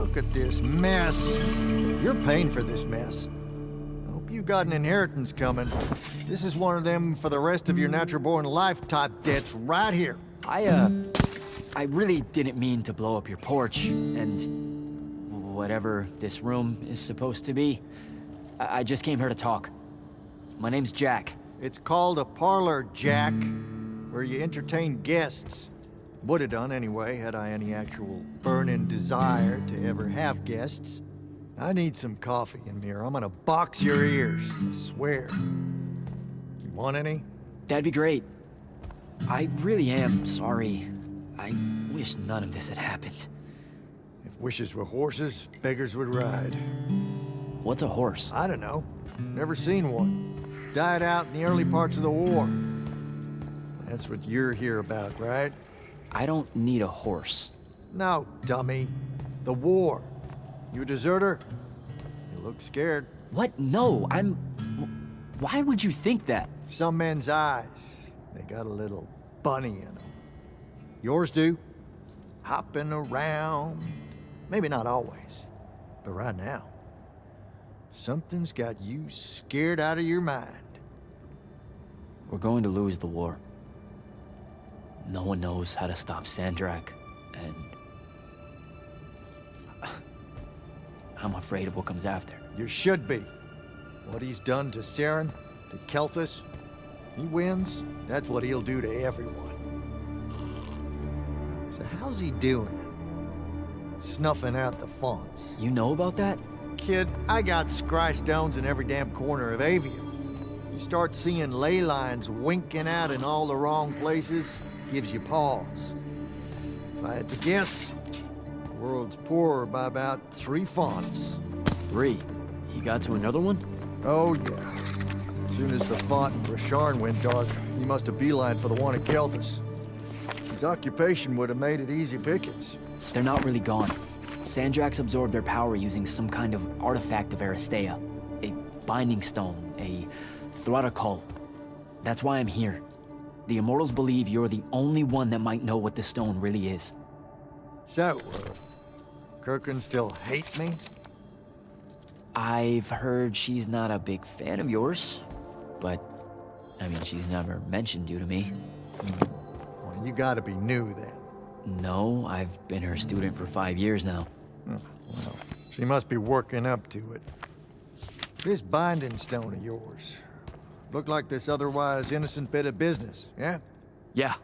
Look at this mess. You're paying for this mess. I hope you got an inheritance coming. This is one of them for the rest of your natural-born life type debts right here. I really didn't mean to blow up your porch, and whatever this room is supposed to be. I just came here to talk. My name's Jack. It's called a parlor, Jack, where you entertain guests. Would have done anyway, had I any actual burning desire to ever have guests. I need some coffee in here. I'm gonna box your ears, I swear. You want any? That'd be great. I really am sorry. I wish none of this had happened. If wishes were horses, beggars would ride. What's a horse? I don't know. Never seen one. Died out in the early parts of the war. That's what you're here about, right? I don't need a horse. No, dummy. The war. You a deserter? You look scared. What? No, I'm... Why would you think that? Some men's eyes, they got a little bunny in them. Yours do. Hopping around. Maybe not always, but right now. Something's got you scared out of your mind. We're going to lose the war. No one knows how to stop Sandrak, and... I'm afraid of what comes after. You should be. What he's done to Saren, to Kelthus, he wins, that's what he'll do to everyone. So how's he doing it? Snuffing out the fonts. You know about that? Kid, I got scry stones in every damn corner of Avium. You start seeing ley lines winking out in all the wrong places, gives you pause. If I had to guess, the world's poorer by about 3 fonts. 3? You got to another one? Oh, yeah. As soon as the font in Rasharn went dark, he must have beelined for the one at Kelthus. His occupation would have made it easy pickings. They're not really gone. Sandrax absorbed their power using some kind of artifact of Aristea. A binding stone, a Throttacol. That's why I'm here. The Immortals believe you're the only one that might know what the stone really is. So, Kirkin still hate me? I've heard she's not a big fan of yours, but, I mean, she's never mentioned you to me. Well, you gotta be new then. No, I've been her student for 5 years now. Oh, well, she must be working up to it. This binding stone of yours, look like this otherwise innocent bit of business, yeah? Yeah.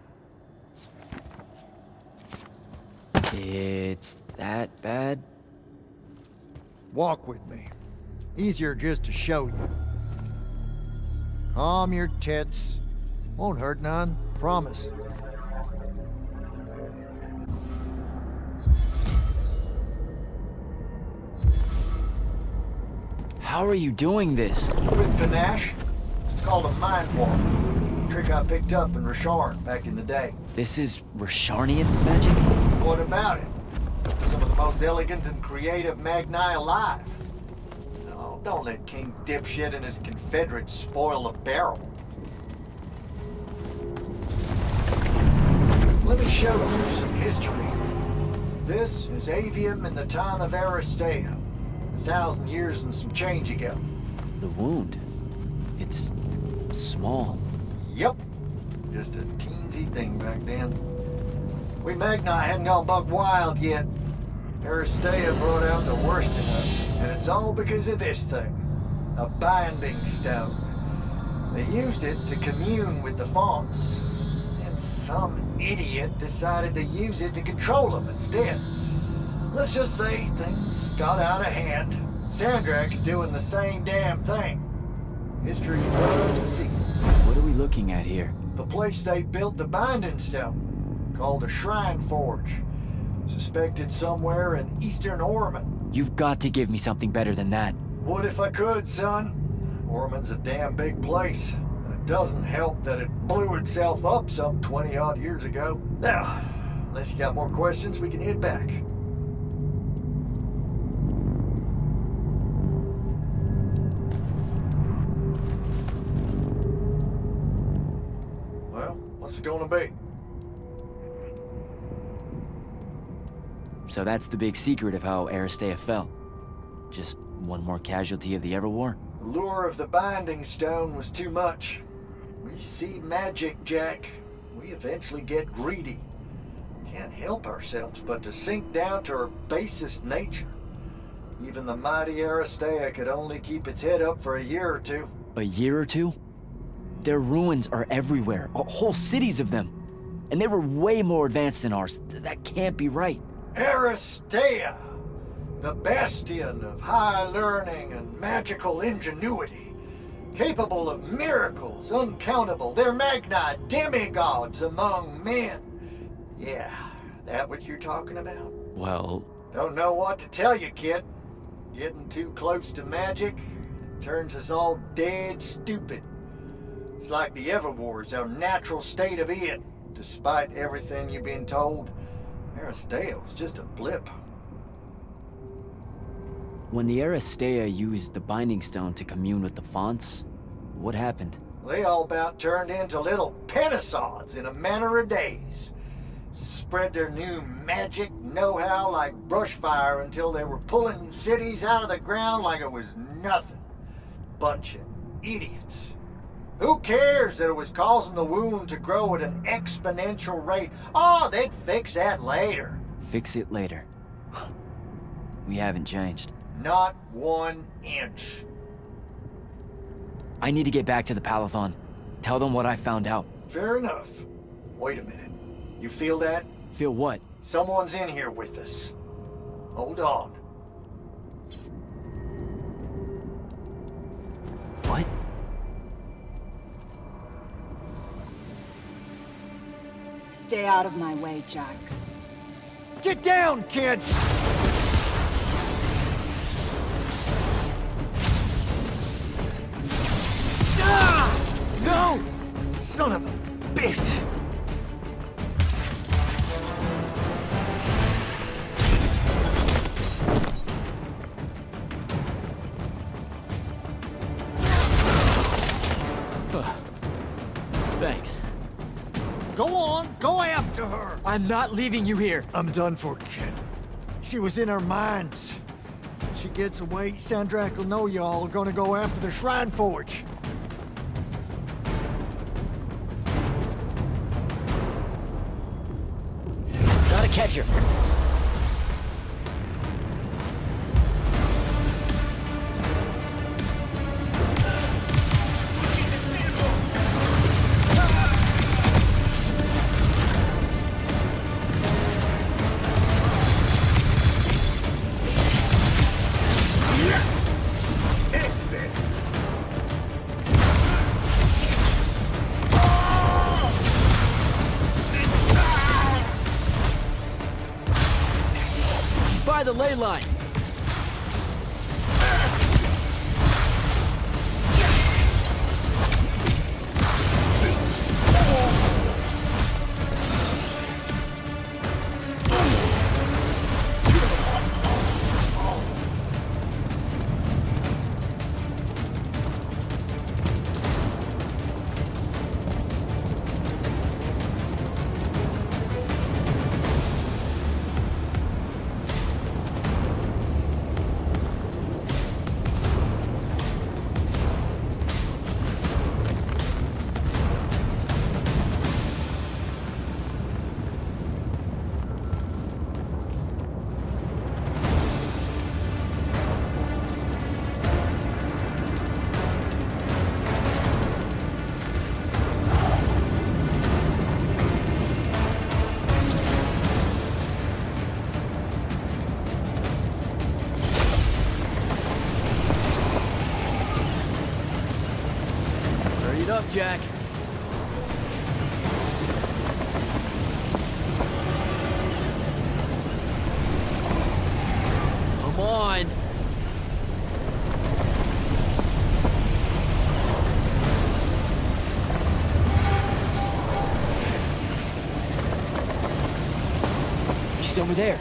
It's that bad? Walk with me. Easier just to show you. Calm your tits. Won't hurt none, promise. How are you doing this? With panache. It's called a mind walk. A trick I picked up in Rasharn back in the day. This is Rasharnian magic? What about it? Some of the most elegant and creative Magni alive. No, don't let King Dipshit and his Confederates spoil the barrel. Let me show you some history. This is Avium in the time of Aristea. 1,000 years and some change ago. The wound. It's small. Yep. Just a teensy thing back then. We Magni hadn't gone buck wild yet. Aristea brought out the worst in us, and it's all because of this thing. A binding stone. They used it to commune with the fonts, and some idiot decided to use it to control them instead. Let's just say things got out of hand. Sandrak's doing the same damn thing. History loves a sequel. What are we looking at here? The place they built the binding stone, called a shrine forge. Suspected somewhere in eastern Orman. You've got to give me something better than that. What if I could, son? Orman's a damn big place, and it doesn't help that it blew itself up some 20-odd years ago. Now, unless you got more questions, we can head back. Well, what's it gonna be? So that's the big secret of how Aristea fell. Just one more casualty of the Everwar? The lure of the Binding Stone was too much. We see magic, Jack. We eventually get greedy. Can't help ourselves but to sink down to our basest nature. Even the mighty Aristea could only keep its head up for a year or two. A year or two? Their ruins are everywhere, whole cities of them. And they were way more advanced than ours. That can't be right. Aristea, the bastion of high learning and magical ingenuity, capable of miracles uncountable. They're Magni demigods among men. Yeah, that what you're talking about? Well... Don't know what to tell you, kid. Getting too close to magic turns us all dead stupid. It's like the Everwar's our natural state of being. Despite everything you've been told, Aristea was just a blip. When the Aristea used the Binding Stone to commune with the Fonts, what happened? They all about turned into little penisods in a matter of days. Spread their new magic know-how like brushfire until they were pulling cities out of the ground like it was nothing. Bunch of idiots. Who cares that it was causing the wound to grow at an exponential rate? Oh, they'd fix that later. Fix it later. We haven't changed. Not 1 inch. I need to get back to the Palathon. Tell them what I found out. Fair enough. Wait a minute. You feel that? Feel what? Someone's in here with us. Hold on. What? Stay out of my way, Jack. Get down, kid! Ah! No! Son of a bitch! Thanks. Go on, go after her! I'm not leaving you here. I'm done for, kid. She was in our minds. She gets away, Sandrak will know y'all are gonna go after the Shrine Forge. Gotta catch her. By the ley line. Up, Jack. Come on. She's over there.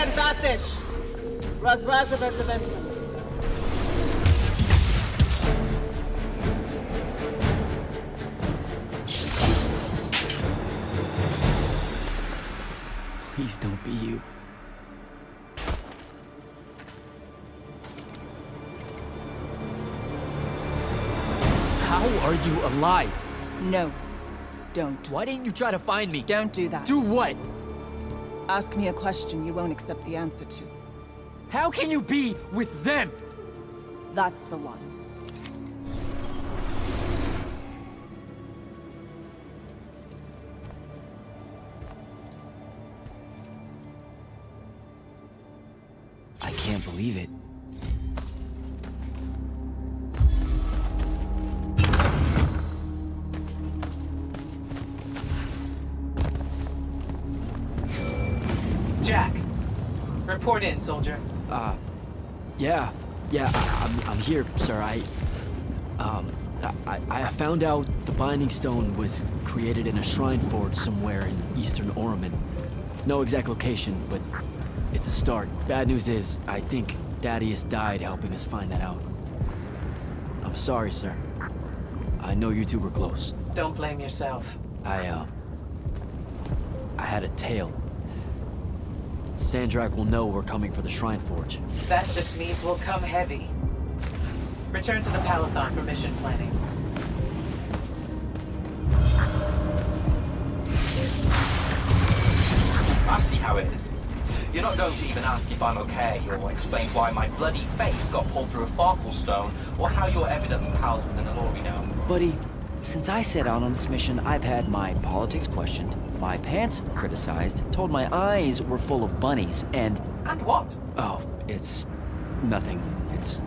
Verdatisch. Razrazavets eventum. Please don't be you. How are you alive? No. Don't. Why didn't you try to find me? Don't do that. Do what? Ask me a question you won't accept the answer to. How can you be with them? That's the one. I can't believe it. Jack, report in, soldier. Yeah, I'm here, sir. I found out the Binding Stone was created in a shrine forge somewhere in eastern Orman. No exact location, but it's a start. Bad news is, I think Thaddeus died helping us find that out. I'm sorry, sir. I know you two were close. Don't blame yourself. I had a tail. Sandrak will know we're coming for the Shrine Forge. That just means we'll come heavy. Return to the Palathon for mission planning. I see how it is. You're not going to even ask if I'm okay, or explain why my bloody face got pulled through a Farkle stone, or how you're evidently pals with an Allori now. Buddy, since I set out on this mission, I've had my politics questioned, my pants criticized, told my eyes were full of bunnies, and... And what? Oh, it's... nothing. It's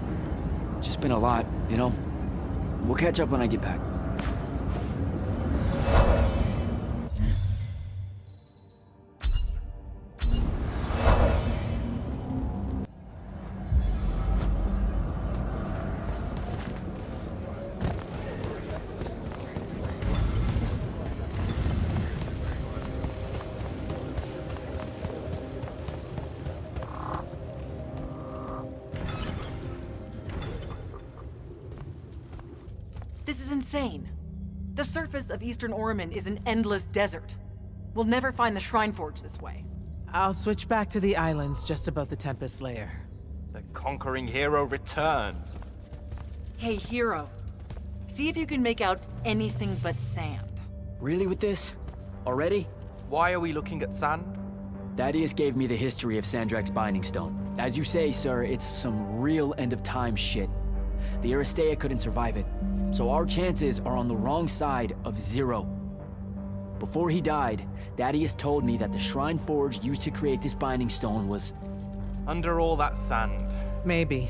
just been a lot, you know? We'll catch up when I get back. This is insane. The surface of Eastern Orman is an endless desert. We'll never find the Shrine Forge this way. I'll switch back to the islands just above the Tempest layer. The conquering hero returns. Hey, hero. See if you can make out anything but sand. Really with this? Already? Why are we looking at sand? Thaddeus gave me the history of Sandrak's Binding Stone. As you say, sir, it's some real end-of-time shit. The Aristea couldn't survive it, so our chances are on the wrong side of 0. Before he died, Thaddeus told me that the Shrine Forge used to create this Binding Stone was... Under all that sand. Maybe.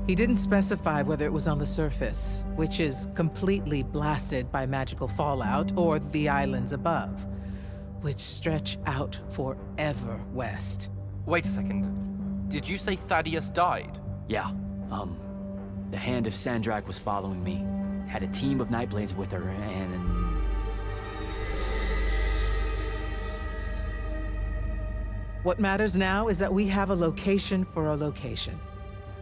He didn't specify whether it was on the surface, which is completely blasted by magical fallout, or the islands above, which stretch out forever west. Wait a second. Did you say Thaddeus died? Yeah, the Hand of Sandrak was following me. Had a team of Nightblades with her, and... What matters now is that we have a location for a location.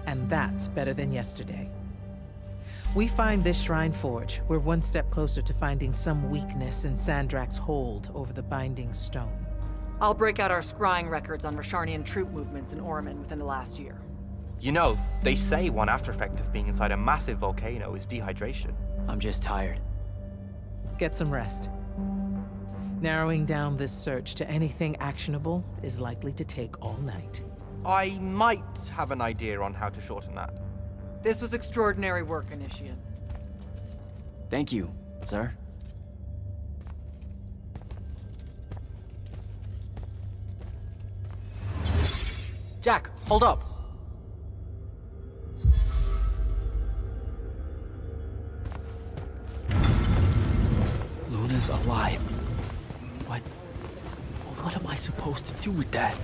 And that's better than yesterday. We find this Shrine Forge, we're one step closer to finding some weakness in Sandrak's hold over the Binding Stone. I'll break out our scrying records on Rasharnian troop movements in Orman within the last year. You know, they say one after effect of being inside a massive volcano is dehydration. I'm just tired. Get some rest. Narrowing down this search to anything actionable is likely to take all night. I might have an idea on how to shorten that. This was extraordinary work, Initiate. Thank you, sir. Jack, hold up. Luna's alive. What am I supposed to do with that?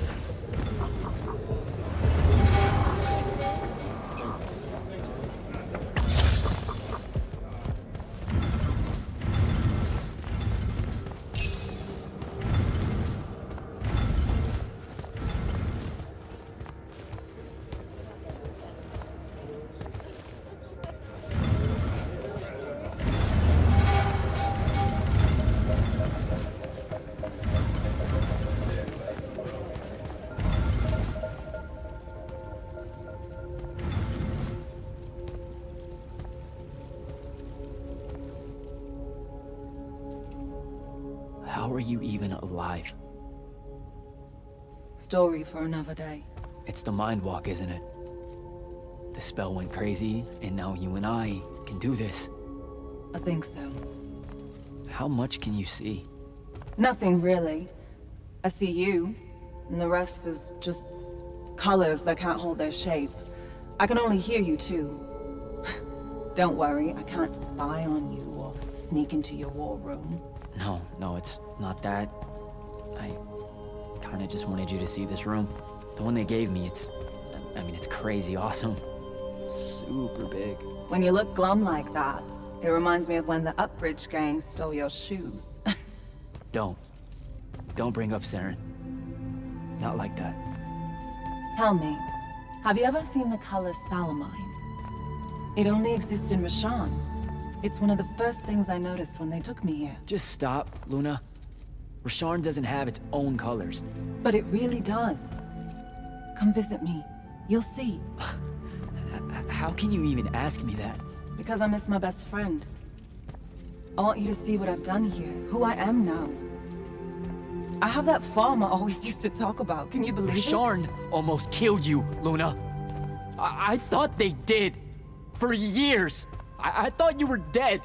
How are you even alive? Story for another day. It's the mind walk, isn't it? The spell went crazy, and now you and I can do this. I think so. How much can you see? Nothing really. I see you, and the rest is just colors that can't hold their shape. I can only hear you too. Don't worry, I can't spy on you or sneak into your war room. No, it's not that. I kinda just wanted you to see this room. The one they gave me, it's crazy awesome. Super big. When you look glum like that, it reminds me of when the Upbridge gang stole your shoes. Don't bring up Saren. Not like that. Tell me, have you ever seen the color Salamine? It only exists in Rashan. It's one of the first things I noticed when they took me here. Just stop, Luna. Rasharn doesn't have its own colors. But it really does. Come visit me. You'll see. How can you even ask me that? Because I miss my best friend. I want you to see what I've done here, who I am now. I have that farm I always used to talk about. Can you believe it? Rasharn almost killed you, Luna. I thought they did. For years. I thought you were dead.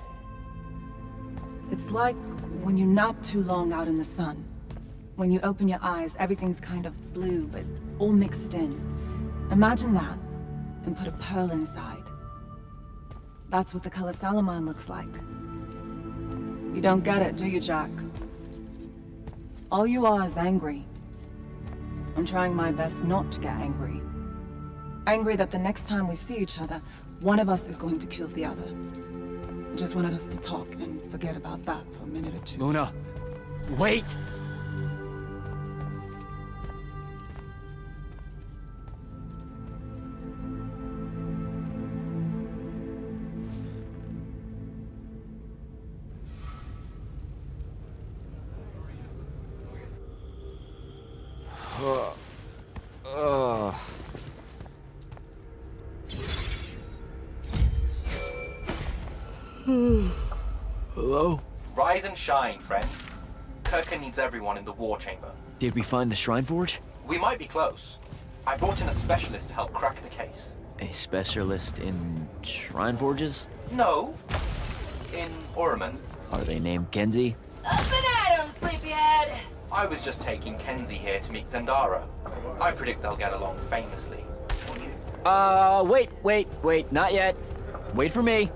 It's like when you nap too long out in the sun. When you open your eyes, everything's kind of blue, but all mixed in. Imagine that, and put a pearl inside. That's what the color Salamine looks like. You don't get it, do you, Jack? All you are is angry. I'm trying my best not to get angry. Angry that the next time we see each other, one of us is going to kill the other. I just wanted us to talk and forget about that for a minute or two. Luna, wait! Hello? Rise and shine, friend. Kirka needs everyone in the war chamber. Did we find the Shrine Forge? We might be close. I brought in a specialist to help crack the case. A specialist in Shrine Forges? No. In Orman. Are they named Kenzie? Up and at 'em, sleepyhead! I was just taking Kenzie here to meet Zendara. I predict they'll get along famously. Wait, not yet. Wait for me.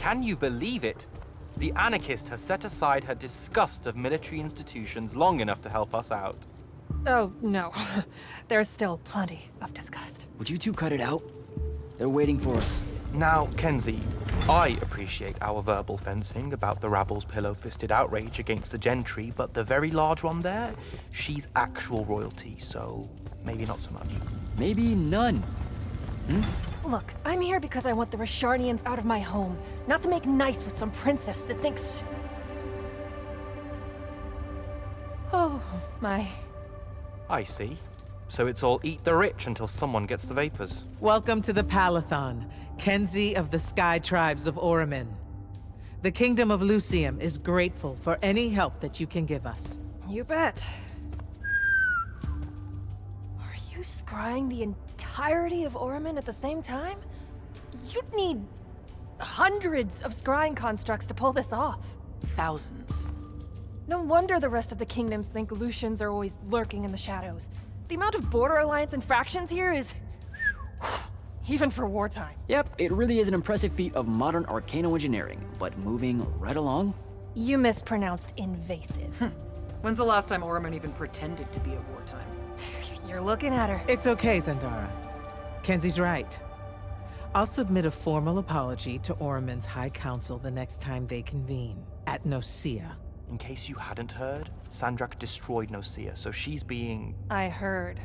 Can you believe it? The anarchist has set aside her disgust of military institutions long enough to help us out. Oh, no. There's still plenty of disgust. Would you two cut it out? They're waiting for us. Now, Kenzie, I appreciate our verbal fencing about the rabble's pillow-fisted outrage against the gentry, but the very large one there, she's actual royalty, so maybe not so much. Maybe none. Look, I'm here because I want the Risharnians out of my home, not to make nice with some princess that thinks... Oh, my... I see. So it's all eat the rich until someone gets the vapors. Welcome to the Palathon, Kenzie of the Sky Tribes of Oramin. The Kingdom of Lucium is grateful for any help that you can give us. You bet. Are you scrying the entirety of Oramin at the same time? You'd need hundreds of scrying constructs to pull this off. Thousands. No wonder the rest of the kingdoms think Lucians are always lurking in the shadows. The amount of border alliance infractions here is... even for wartime. Yep, it really is an impressive feat of modern arcano-engineering, but moving right along? You mispronounced invasive. When's the last time Orman even pretended to be at wartime? You're looking at her. It's okay, Zendara. Kenzie's right. I'll submit a formal apology to Oramin's High Council the next time they convene, at Nosea. In case you hadn't heard, Sandrak destroyed Nosea, so she's being... I heard.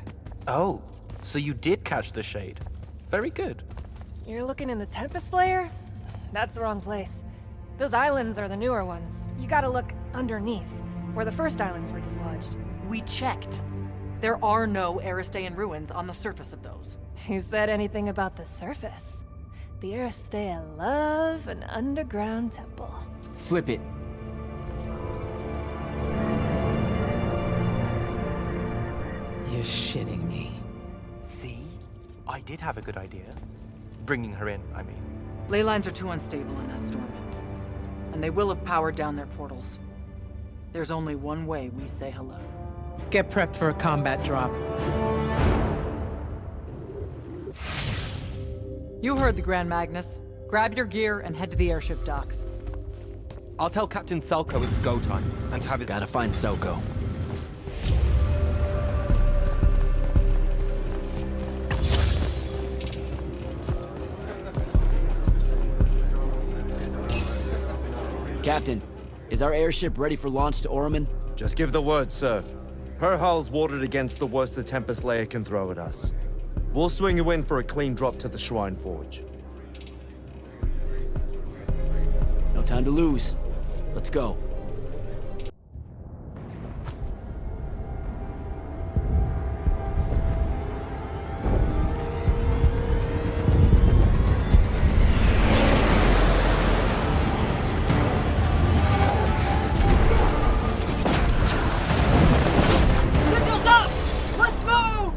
Oh, so you did catch the shade. Very good. You're looking in the Tempest layer? That's the wrong place. Those islands are the newer ones. You gotta look underneath, where the first islands were dislodged. We checked. There are no Aristean ruins on the surface of those. Who said anything about the surface? The Aristea love an underground temple. Flip it. You're shitting me. See? I did have a good idea. Bringing her in, I mean. Ley lines are too unstable in that storm. And they will have powered down their portals. There's only one way we say hello. Get prepped for a combat drop. You heard the Grand Magnus. Grab your gear and head to the airship docks. I'll tell Captain Selko it's go time, and to have his... Gotta find Selko. Captain, is our airship ready for launch to Oramin? Just give the word, sir. Her hull's warded against the worst the Tempest layer can throw at us. We'll swing you in for a clean drop to the Shrine Forge. No time to lose. Let's go. Signals up! Let's move!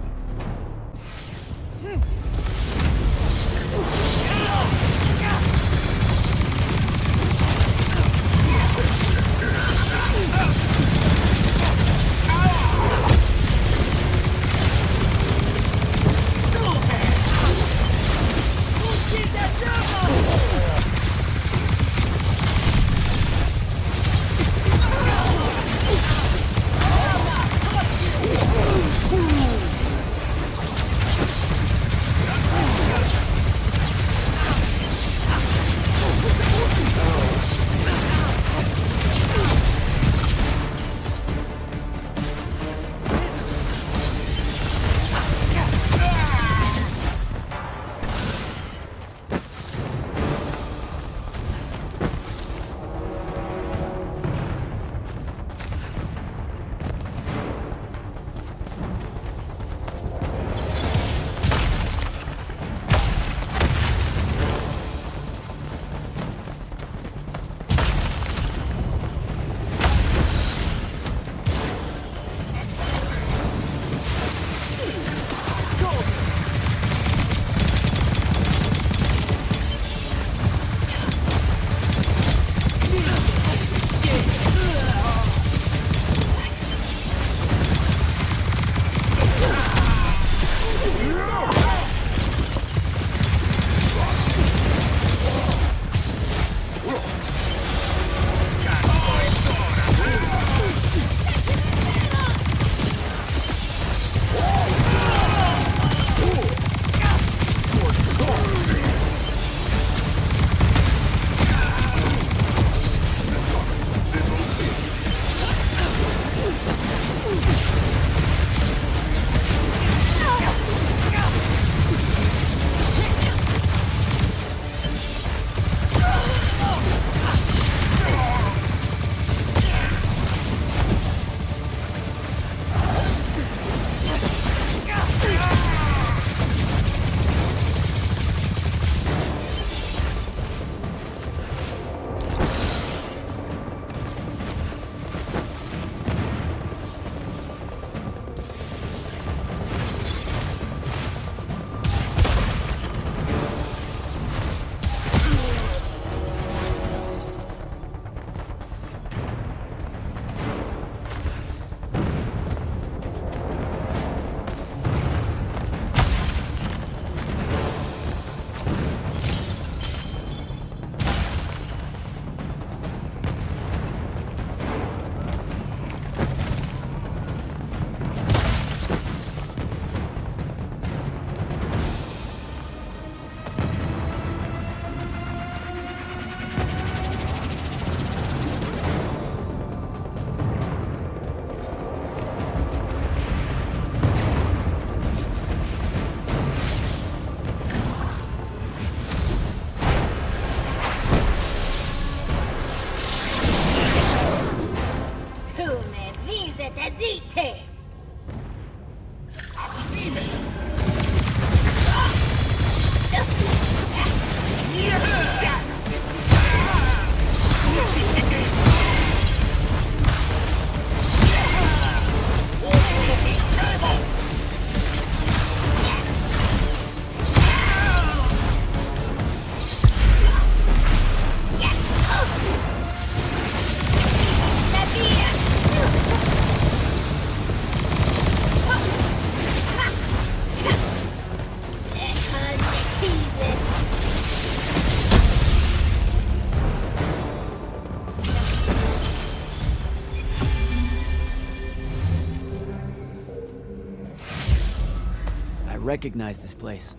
recognize this place.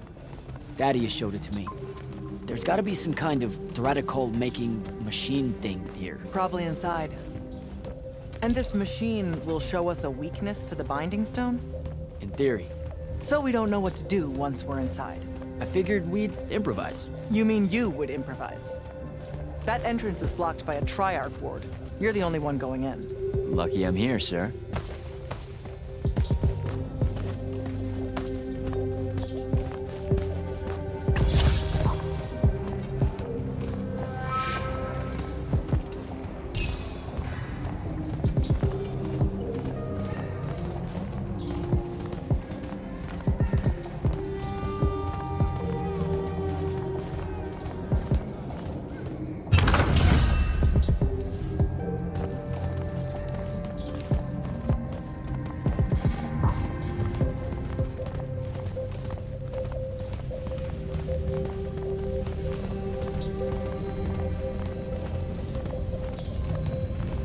Daddy has showed it to me. There's gotta be some kind of Threadicol-making machine thing here. Probably inside. And this machine will show us a weakness to the Binding Stone? In theory. So we don't know what to do once we're inside. I figured we'd improvise. You mean you would improvise? That entrance is blocked by a Triarch ward. You're the only one going in. Lucky I'm here, sir.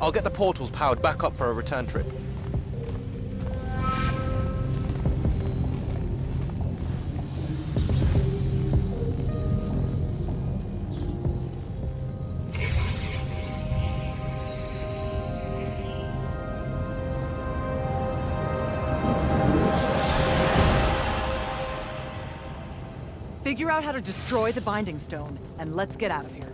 I'll get the portals powered back up for a return trip. Figure out how to destroy the Binding Stone, and let's get out of here.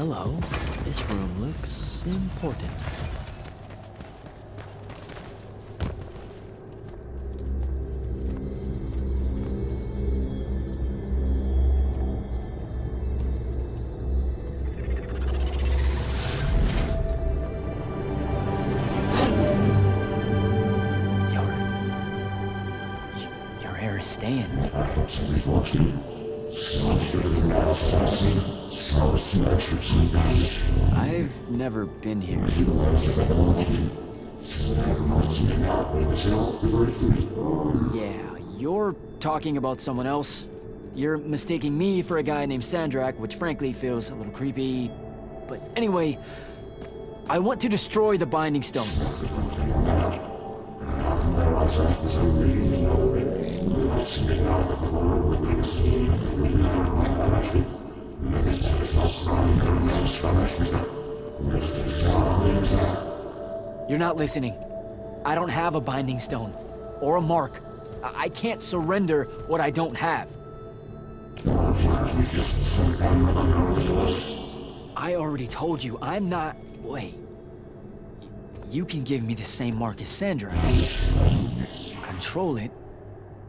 Hello. This room looks important. Your hair is staying. I've never been here. Yeah, you're talking about someone else. You're mistaking me for a guy named Sandrak, which frankly feels a little creepy. But anyway, I want to destroy the Binding Stone. You're not listening. I don't have a Binding Stone. Or a mark. I can't surrender what I don't have. I already told you, I'm not... Wait. You can give me the same mark as Sandra. Control it,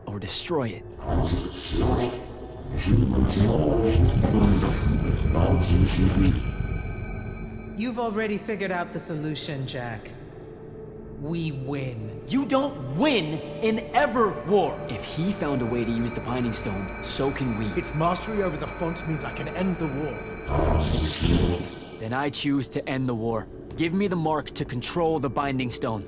or destroy it. You've already figured out the solution, Jack. We win. You don't win in ever war. If he found a way to use the Binding Stone, so can we. Its mastery over the fonts means I can end the war. Then I choose to end the war. Give me the mark to control the Binding Stone.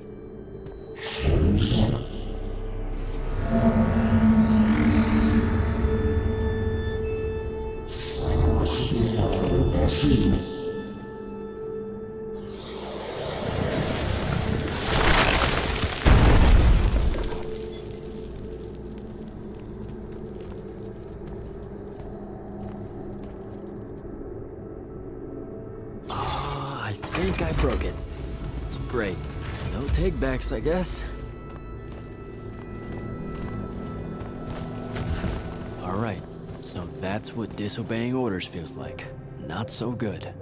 I think I broke it. Great. No takebacks, I guess. Alright, so that's what disobeying orders feels like. Not so good.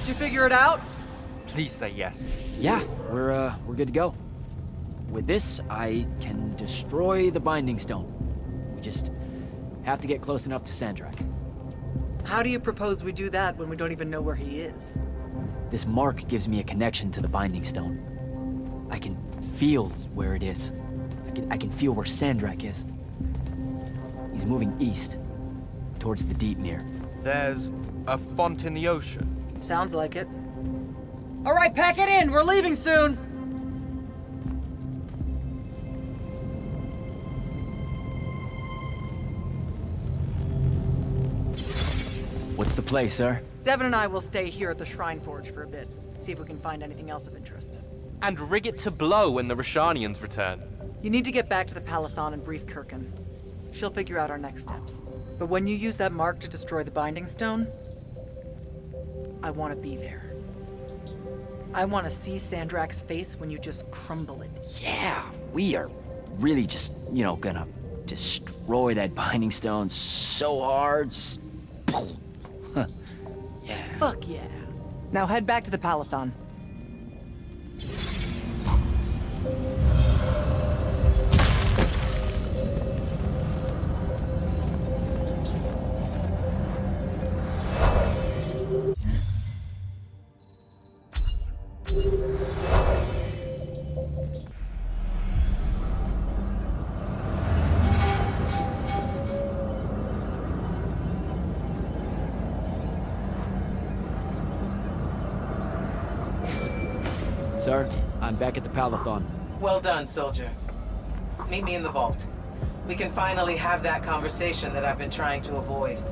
Did you figure it out? Please say yes. Yeah, we're good to go. With this, I can destroy the Binding Stone. We just have to get close enough to Sandrak. How do you propose we do that when we don't even know where he is? This mark gives me a connection to the Binding Stone. I can feel where it is. I can feel where Sandrak is. He's moving east, towards the deep mirror. There's a font in the ocean. Sounds like it. All right, pack it in. We're leaving soon. What's the play, sir? Devin and I will stay here at the Shrine Forge for a bit. See if we can find anything else of interest. And rig it to blow when the Rashanians return. You need to get back to the Palathon and brief Kirkin. She'll figure out our next steps. But when you use that mark to destroy the Binding Stone, I want to be there. I want to see Sandrak's face when you just crumble it. Yeah, we are really just, gonna destroy that Binding Stone so hard. Huh. Yeah. Fuck yeah. Now head back to the Palathon. Sir, I'm back at the Palathon. Well done, soldier. Meet me in the vault. We can finally have that conversation that I've been trying to avoid.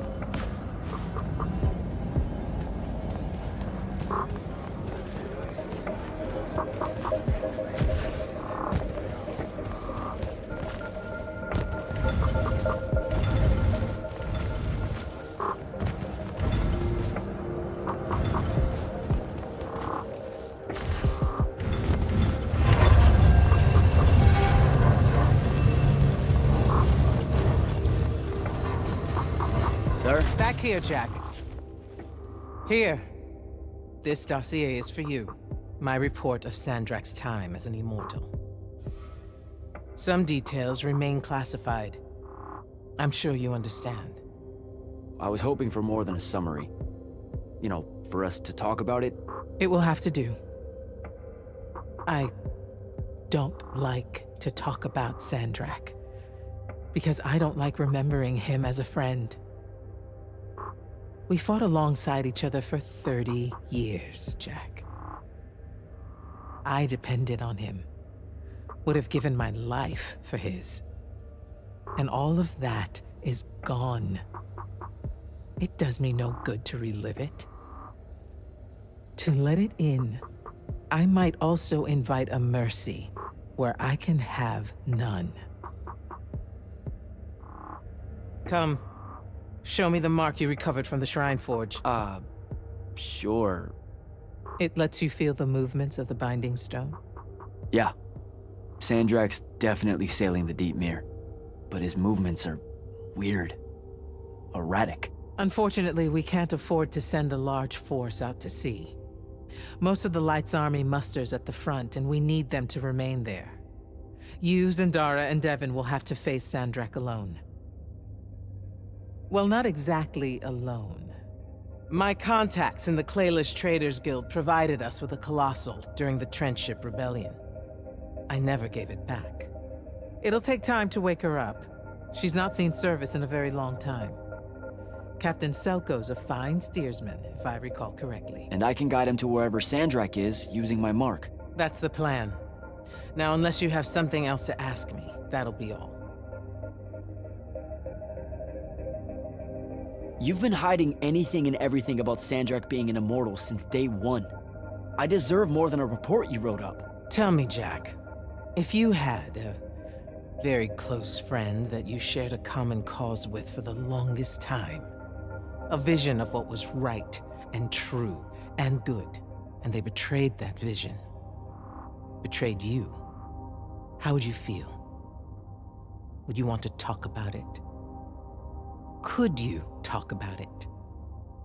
Sir? Back here, Jack. Here. This dossier is for you. My report of Sandrak's time as an immortal. Some details remain classified. I'm sure you understand. I was hoping for more than a summary. You know, for us to talk about it. It will have to do. I don't like to talk about Sandrak, because I don't like remembering him as a friend. We fought alongside each other for 30 years, Jack. I depended on him. Would have given my life for his. And all of that is gone. It does me no good to relive it. To let it in, I might also invite a mercy where I can have none. Come. Show me the mark you recovered from the Shrine Forge. Sure. It lets you feel the movements of the Binding Stone? Yeah. Sandrak's definitely sailing the deep mirror, but his movements are weird. Erratic. Unfortunately, we can't afford to send a large force out to sea. Most of the Light's army musters at the front, and we need them to remain there. You, Zendara, and Devon will have to face Sandrak alone. Well, not exactly alone. My contacts in the Clayless Traders Guild provided us with a Colossal during the Trenchship Rebellion. I never gave it back. It'll take time to wake her up. She's not seen service in a very long time. Captain Selko's a fine steersman, if I recall correctly. And I can guide him to wherever Sandrak is using my mark. That's the plan. Now, unless you have something else to ask me, that'll be all. You've been hiding anything and everything about Sandrak being an immortal since day one. I deserve more than a report you wrote up. Tell me, Jack, if you had a very close friend that you shared a common cause with for the longest time, a vision of what was right and true and good, and they betrayed that vision, betrayed you, how would you feel? Would you want to talk about it? Could you talk about it?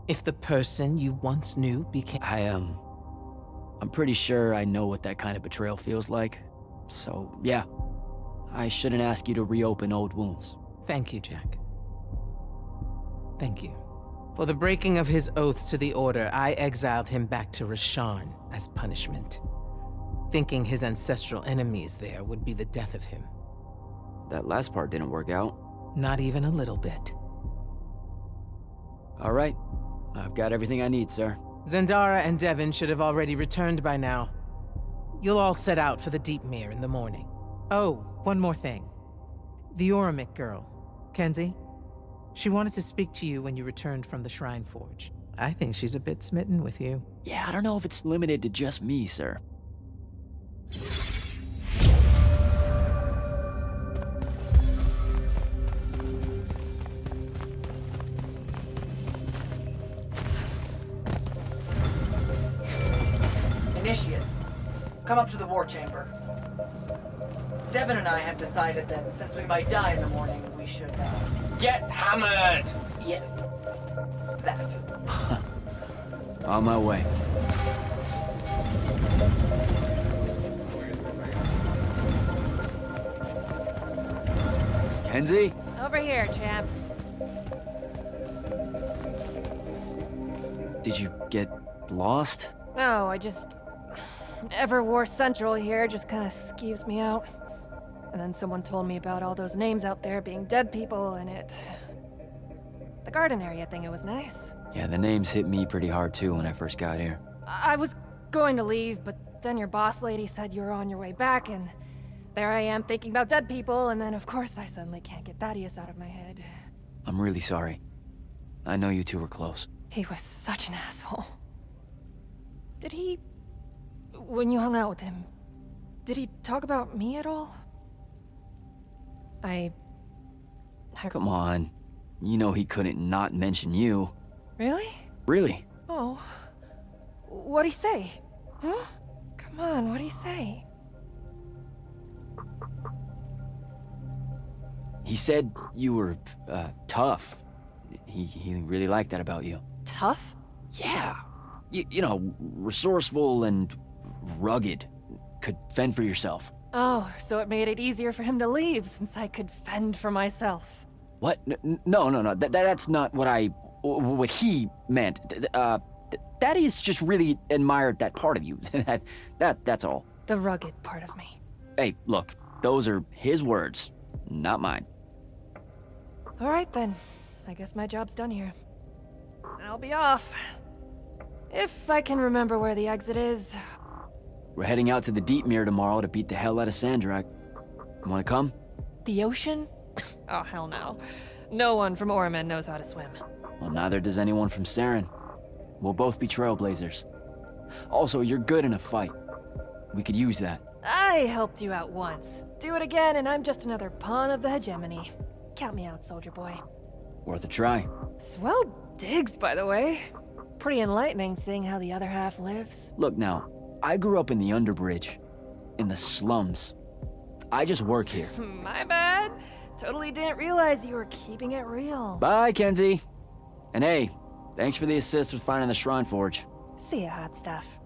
If the person you once knew became... I'm pretty sure I know what that kind of betrayal feels like. So, yeah. I shouldn't ask you to reopen old wounds. Thank you, Jack. Thank you. For the breaking of his oaths to the Order, I exiled him back to Rasharn as punishment, thinking his ancestral enemies there would be the death of him. That last part didn't work out. Not even a little bit. All right. I've got everything I need, sir. Zendara and Devon should have already returned by now. You'll all set out for the Deep Mere in the morning. Oh, one more thing. The Oromik girl, Kenzie. She wanted to speak to you when you returned from the Shrine Forge. I think she's a bit smitten with you. Yeah, I don't know if it's limited to just me, sir. Initiate, come up to the war chamber. Devon and I have decided that since we might die in the morning, we should, Get hammered! yes, that. On my way. Kenzie? Over here, champ. Did you get lost? No, I just... Everwar Central here just kind of skeeves me out. And then someone told me about all those names out there being dead people, and it... The garden area thing, it was nice. Yeah, the names hit me pretty hard too when I first got here. I was going to leave, but then your boss lady said you were on your way back, and there I am thinking about dead people, and then of course I suddenly can't get Thaddeus out of my head. I'm really sorry. I know you two were close. He was such an asshole. Did he... When you hung out with him, did he talk about me at all? I... Come on. You know he couldn't not mention you. Really? Really? Oh. What'd he say? Huh? Come on, what'd he say? He said you were, tough. He really liked that about you. Tough? Yeah. You know, resourceful and rugged. Could fend for yourself. Oh, so it made it easier for him to leave since I could fend for myself. What? No. That's not what he meant. Thaddeus just really admired that part of you. That's all. The rugged part of me. Hey, look, those are his words, not mine. All right then. I guess my job's done here. I'll be off. If I can remember where the exit is. We're heading out to the Deep Mirror tomorrow to beat the hell out of Sandrak. Wanna come? The ocean? Oh, hell no. No one from Orman knows how to swim. Well, neither does anyone from Saren. We'll both be trailblazers. Also, you're good in a fight. We could use that. I helped you out once. Do it again and I'm just another pawn of the hegemony. Count me out, soldier boy. Worth a try. Swell digs, by the way. Pretty enlightening seeing how the other half lives. Look now, I grew up in the Underbridge. In the slums. I just work here. My bad. Totally didn't realize you were keeping it real. Bye, Kenzie. And hey, thanks for the assist with finding the Shrine Forge. See ya, hot stuff.